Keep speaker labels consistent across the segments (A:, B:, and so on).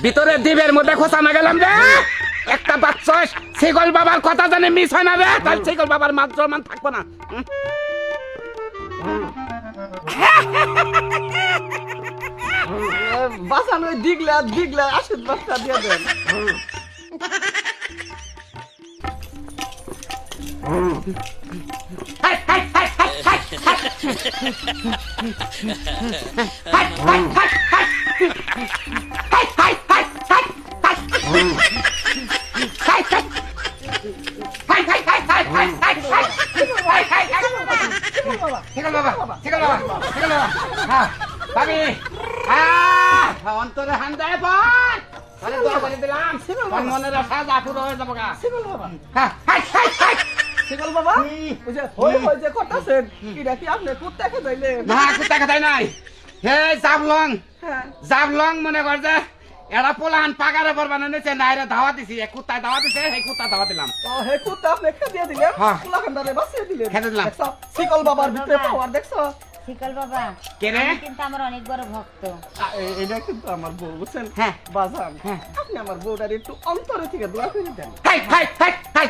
A: ভিতরে দ্বীপের মধ্যে খোঁচানো গেলাম রে একটা বাচ্চা শিকল বাবার কথা জানে মিস হয় না রে তার শিকল বাবার মান সম্মান থাকবো না
B: বাসান ওই দিগলা আশীর্বাদটা দিয়ে দেন
A: অন্তরে হান্দায় দিলাম মনের আশা জাপুর হয়ে যাবো গা
B: শিকল বাবা ওই যে হই যে করতেছেন এটা কি আপনি কুত্তা খেদাইলেন
A: না কুত্তা কথাই নাই হে জাবলং
B: হ্যাঁ
A: জাবলং মনে কর যে এরা পোলাহান পাগারে বরবানা নিচে নাইরে ধাওয়া দিছি এক কুত্তায় ধাওয়া দিছে সেই কুত্তা ধাওয়া দিলাম
B: ও হে কুত্তা আপনি খেদিয়ে দিলেন
A: হ্যাঁ।
B: কুলাখান্ডারে বাঁচিয়ে দিলেন
A: খেতে দিলাম।
B: দেখছো? শিকল বাবার ভিতরে পাওয়ার দেখছো
C: শিকল বাবা
A: কে রে?
C: আমি কিন্তু আমার অনেক বড় ভক্ত।
B: এটা কিন্তু আমার বউ বুঝছেন
A: হ্যাঁ।
B: বাজান
A: হ্যাঁ।
B: আপনি আমার বউটার একটু অন্তরে থেকে দোয়া করে দেন
A: হাই হাই হাই হাই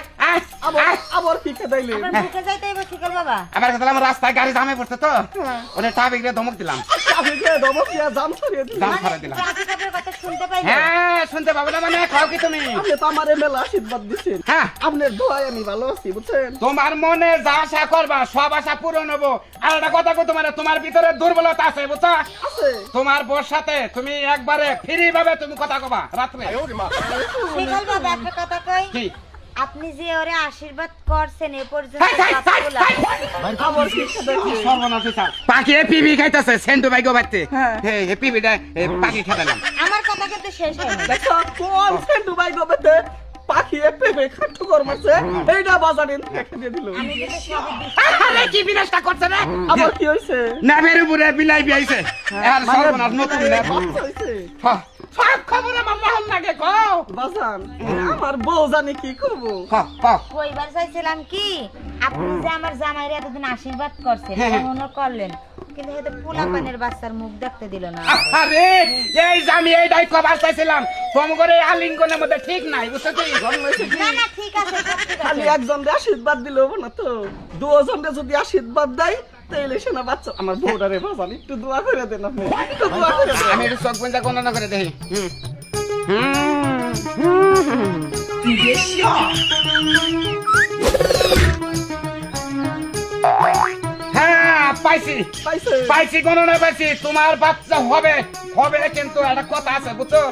B: আবার কি খেদাইলেন
C: আবার বুকে যাইতে হইব শিকল বাবা।
A: আবার কথা আমার রাস্তায় গাড়ি জামে পড়ছে তো
B: হ্যাঁ।
A: ওরে ট্রাফিক রে ধমক দিলাম
B: আপনি যে দমক দিয়া জাম ছড়িয়ে দিলেন
A: জাম ছড়িয়ে দিলাম
C: ট্রাফিক আপনার কথা শুনতে পাইলো?
A: হ্যাঁ শুনতে পাবো না মানে খাও কি তুমি
B: আপনি তো আমারে মেলা আশীর্বাদ দিছেন
A: হ্যাঁ
B: আপনার দোয়ায় আমি ভালো আছি বুঝছেন
A: তোমার মনে যা আশা করবা সব আশা পূরণ হবো আর একটা কথা কই তোমার ভিতরে দুর্বলতা আছে বুঝছো
B: আছে
A: তোমার বউর সাথে তুমি একবারে ফ্রি ভাবে তুমি কথা কবা রাত্রে
C: শিকল বাবা একটা কথা কই,
A: কি
C: আপনি যে ওরে আশীর্বাদ করছেন এ পর্যন্ত
A: হাই হাই হাই
C: সবগুলা।
B: আবার কি খেদাইলেন
A: সর্বনাশ হইছে পাখি পিবি খাইতেছে সেন্টু বাইগো বাইতে
B: হ্যাঁ।
A: হে পিবিটা পাখি খেলাম
C: আমার কথা কিন্তু শেষ হয়নি।
B: দেখছো কোন সেন্টু বাই গবেতে পাখি পেপে খাট্টু কর মারছে এইটা বাজারের থেকে দিয়ে দিল
C: আমি কিন্তু সবই দিছি।
A: আরে কি বিনাশটা করছে রে
B: আবার কি হইছে
A: নামের উপরে বিলাই বিয়াইছে আর সর্বনাশ নতুন ল্যাব
B: বাচ্চা হইছে
A: সব খবর আমার মহল লাগে কও
B: বাজান আমার বউ জানি কি করব
C: কইবার চাইছিলাম কি আপনি যে আমার জামাইরে এতদিন আশীর্বাদ করছেন
A: হ্যাঁ।
C: এমনও করলেন কিন্তু হয়তো পোলাপানের বাচ্চার মুখ দেখতে দিল না।
A: আরে এই যে আমি এইটাই কবার চাইছিলাম কম করে আলিঙ্গনের মধ্যে ঠিক নাই বুঝছো কি
C: না না ঠিক আছে সব ঠিক
B: খালি
C: আছে।
B: একজনরে আশীর্বাদ দিলে হবে না তো দুজনরে যদি আশীর্বাদ দেয় তাইলে সেনা বাচ্চা আমার বউটারে বাজান একটু দোয়া করে দেন আপনি একটু দোয়া করে দেন
A: আমি একটু চোখ বন্ধ গণনা করে দেখি হ্যাঁ পাইছি
B: পাইছে
A: পাইছি গণনা পাইছি তোমার বাচ্চা হবে হবে কিন্তু একটা কথা আছে বুঝছো